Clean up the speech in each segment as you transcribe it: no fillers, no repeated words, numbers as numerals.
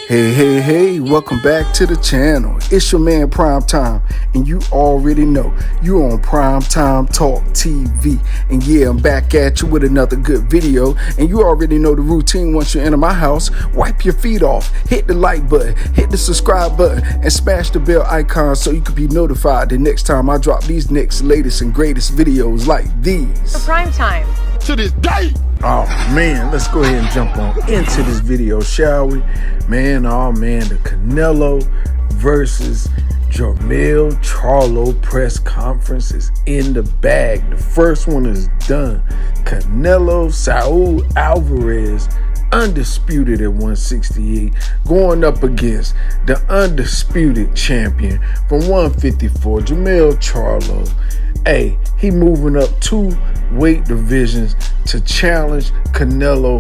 Hey, welcome back to the channel. It's your man Prime Time, and you already know you on PrimeTime Talk TV. And yeah, I'm back at you with another good video, and you already know the routine. Once you enter my house, wipe your feet off, hit the like button, hit the subscribe button, and smash the bell icon so you can be notified the next time I drop these next latest and greatest videos like these. For Prime Time. To this day. Oh man, let's go ahead and jump on into this video, shall we? The Canelo versus Jermell Charlo press conference is in the bag. The first one is done. Canelo Alvarez, undisputed at 168, going up against the undisputed champion from 154, Jermell Charlo. Hey, he moving up 2 weight divisions to challenge Canelo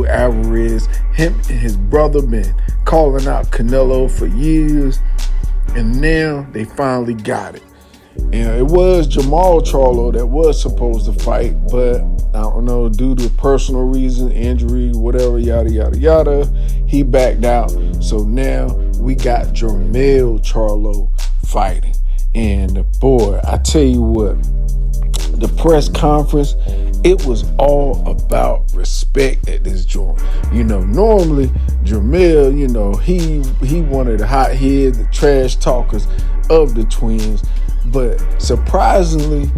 Alvarez. Him and his brother been calling out Canelo for years, and now they finally got it. And it was Jermell Charlo that was supposed to fight, but I don't know, due to personal reason, injury, whatever, yada, yada, yada, he backed out. So now we got Jermell Charlo fighting. And boy, I tell you what, the press conference, it was all about respect at this joint. Normally Jermell, he one of the hotheads, the trash talkers of the twins. But surprisingly,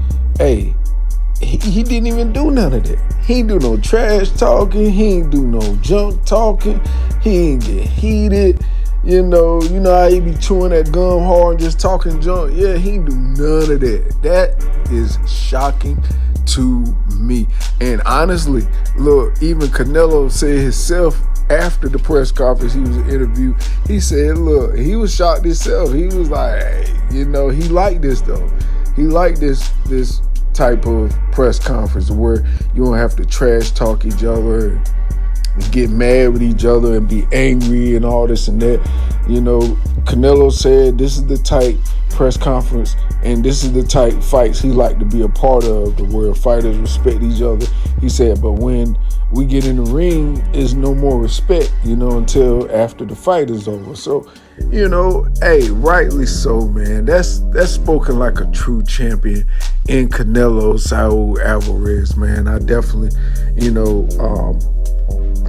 he didn't even do none of that. He ain't do no trash talking. He ain't do no junk talking. He ain't get heated. You know how he be chewing that gum hard and just talking junk? Yeah, he ain't do none of that. That is shocking to me. And honestly, look, even Canelo said himself after the press conference, he was interviewed, he said, look, he was shocked himself. He was like, he liked this though. He liked this type of press conference where you don't have to trash talk each other and get mad with each other and be angry and all this and that. Canelo said this is the type press conference and this is the type fights he like to be a part of, where fighters respect each other. He said, but when we get in the ring, there's no more respect, until after the fight is over. So, rightly so, man. That's spoken like a true champion in Canelo Alvarez, man. I definitely,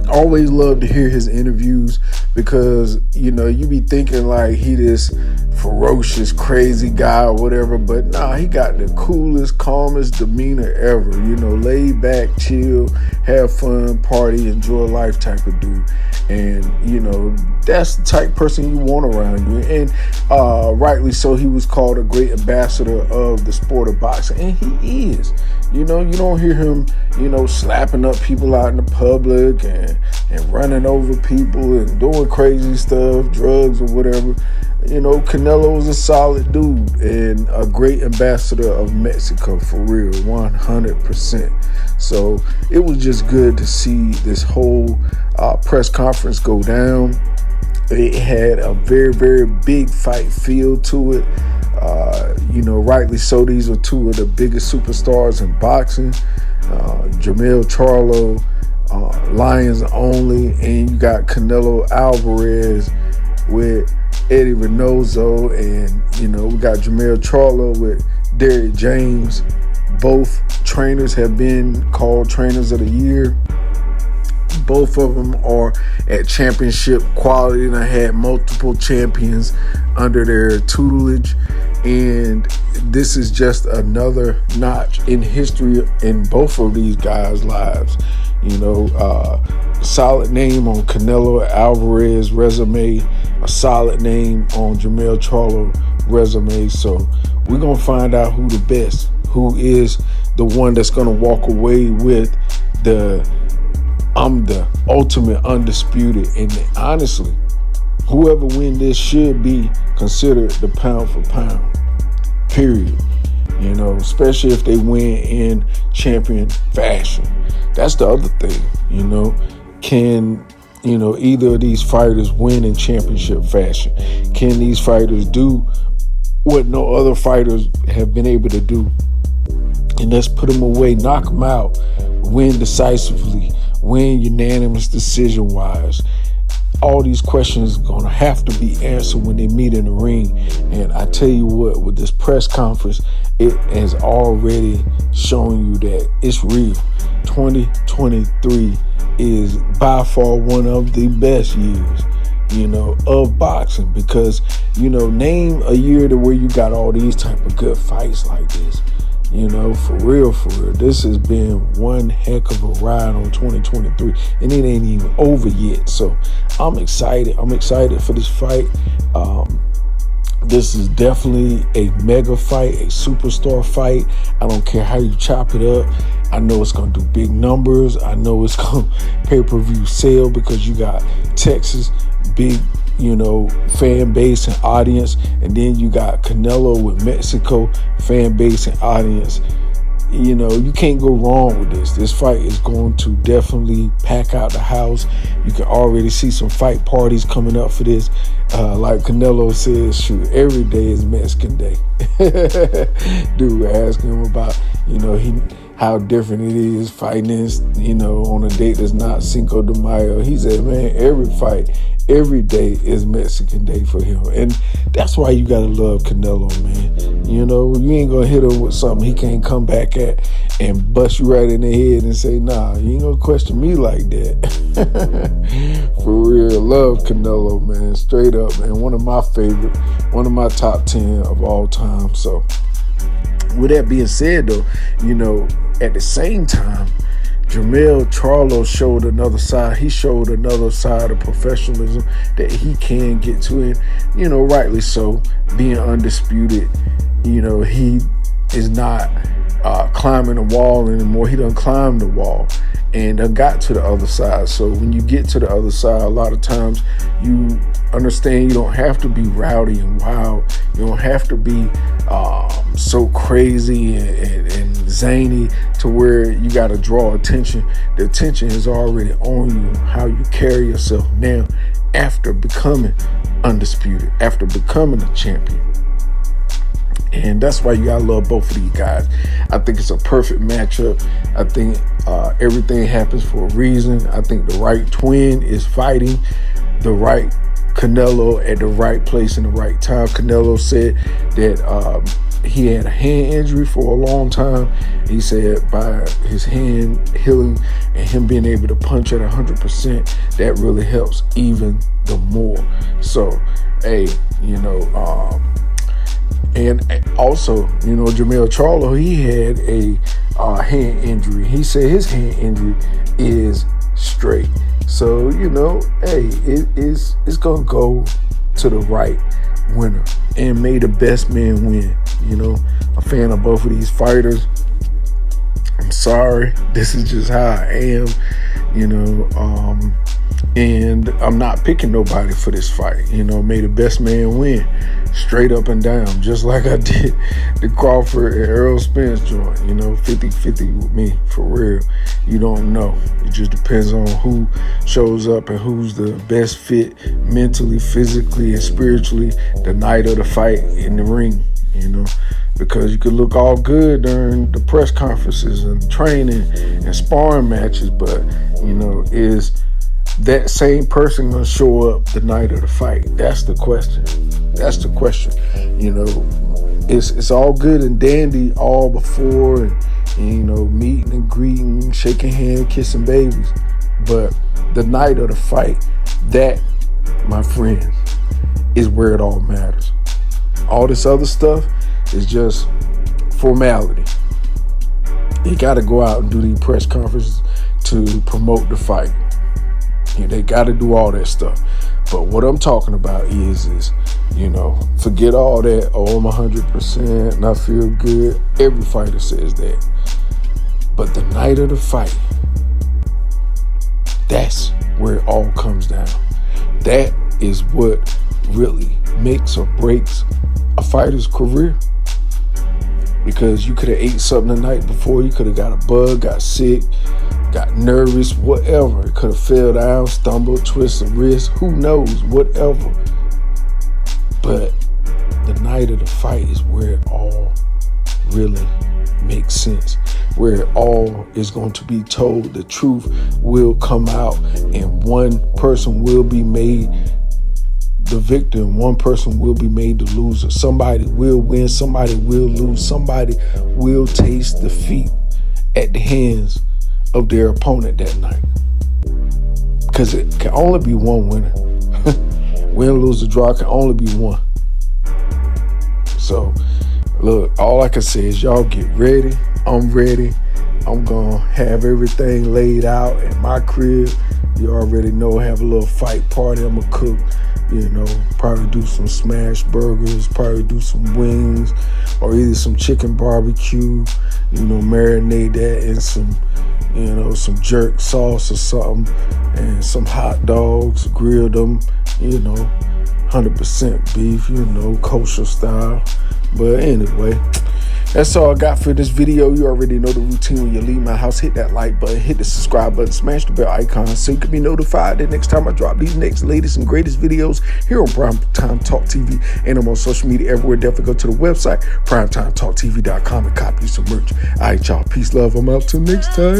always love to hear his interviews because, you be thinking like he this ferocious, crazy guy or whatever, but nah, he got the coolest, calmest demeanor ever, laid back, chill, have fun, party, enjoy life type of dude. And, that's the type of person you want around you. And rightly so, he was called a great ambassador of the sport of boxing, and he is. You don't hear him, slapping up people out in the public and running over people and doing crazy stuff, drugs or whatever. Canelo's a solid dude and a great ambassador of Mexico, for real, 100%. So it was just good to see this whole press conference go down. It had a very, very big fight feel to it. Rightly so, these are 2 of the biggest superstars in boxing. Jermell Charlo, Lions only, and you got Canelo Alvarez with Eddie Reynoso, and we got Jermell Charlo with Derrick James. Both trainers have been called trainers of the year. Both of them are at championship quality and I had multiple champions under their tutelage. And this is just another notch in history in both of these guys' lives. Solid name on Canelo Alvarez resume, a solid name on Jermell Charlo resume. So we're going to find out who the best, who is the one that's going to walk away with I'm the ultimate undisputed. And honestly, whoever win this should be considered the pound for pound, period. Especially if they win in champion fashion. That's the other thing, Can, either of these fighters win in championship fashion? Can these fighters do what no other fighters have been able to do? And let's put them away, knock them out, win decisively, win unanimous decision-wise. all these questions are gonna have to be answered when they meet in the ring. And I tell you what, with this press conference, it has already shown you that it's real. 2023 is by far one of the best years, of boxing, because, name a year to where you got all these type of good fights like this. For real. This has been one heck of a ride on 2023, and it ain't even over yet. So I'm excited. I'm excited for this fight. This is definitely a mega fight, a superstar fight. I don't care how you chop it up. I know it's going to do big numbers. I know it's going to pay-per-view sale because you got Texas, big, fan base and audience. And then you got Canelo with Mexico, fan base and audience. You can't go wrong with this. This fight is going to definitely pack out the house. You can already see some fight parties coming up for this. Like Canelo says, shoot, every day is Mexican Day. Dude, asking him about, how different it is fighting this, on a date that's not Cinco de Mayo. He said, man, every day is Mexican Day for him. And that's why you got to love Canelo, man. You ain't going to hit him with something he can't come back at and bust you right in the head and say, nah, you ain't going to question me like that. For real, love Canelo, man. Straight up, man. One of my favorite, one of my top 10 of all time. So with that being said, though, at the same time, Jermell Charlo showed another side. He showed another side of professionalism that he can get to, and rightly so. Being undisputed, he is not climbing the wall anymore. He done climbed the wall and done got to the other side. So when you get to the other side, a lot of times you understand you don't have to be rowdy and wild. You don't have to be so crazy and zany to where you got to draw attention. The attention is already on you, how you carry yourself now after becoming undisputed, after becoming a champion. And that's why you gotta love both of these guys. I think it's a perfect matchup. I think everything happens for a reason. I think the right twin is fighting the right Canelo at the right place in the right time. Canelo said that he had a hand injury for a long time. He said by his hand healing and him being able to punch at 100%, that really helps even the more. So, hey, and also, Jermell Charlo, he had a hand injury. He said his hand injury is straight. So, hey, it's going to go to the right winner. And may the best man win. A fan of both of these fighters. I'm sorry. This is just how I am. And I'm not picking nobody for this fight. May the best man win. Straight up and down. Just like I did the Crawford and Errol Spence joint. 50-50 with me. For real. You don't know. It just depends on who shows up and who's the best fit mentally, physically, and spiritually the night of the fight in the ring. Because you could look all good during the press conferences and training and sparring matches, but, is that same person going to show up the night of the fight? That's the question. That's the question. It's all good and dandy all before and meeting and greeting, shaking hands, kissing babies. But the night of the fight, that, my friends, is where it all matters. All this other stuff is just formality. You got to go out and do these press conferences to promote the fight. They got to do all that stuff. But what I'm talking about is forget all that. Oh, I'm 100% and I feel good. Every fighter says that. But the night of the fight, that's where it all comes down. That is what really makes or breaks a fighter's career. Because you could have ate something the night before, you could have got a bug, got sick, got nervous, whatever. It could have fell down, stumbled, twisted a wrist, who knows, whatever. But the night of the fight is where it all really makes sense. where all is going to be told. The truth will come out, and one person will be made the victor and one person will be made the loser. Somebody will win, somebody will lose, somebody will taste defeat at the hands of their opponent that night. Because it can only be one winner. Win, lose, or draw can only be one. So, look, all I can say is y'all get ready. I'm ready. I'm going to have everything laid out at my crib. You already know, have a little fight party. I'm going to cook, probably do some smash burgers, probably do some wings, or either some chicken barbecue, marinate that in some jerk sauce or something, and some hot dogs, grill them, 100% beef, kosher style. But anyway, that's all I got for this video. You already know the routine. When you leave my house, hit that like button, hit the subscribe button, smash the bell icon so you can be notified the next time I drop these next latest and greatest videos here on Primetime Talk TV, and I'm on social media everywhere. Definitely go to the website, PrimeTimeTalkTV.com, and copy some merch. All right, y'all. Peace, love. I'm out till next time.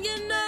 You know.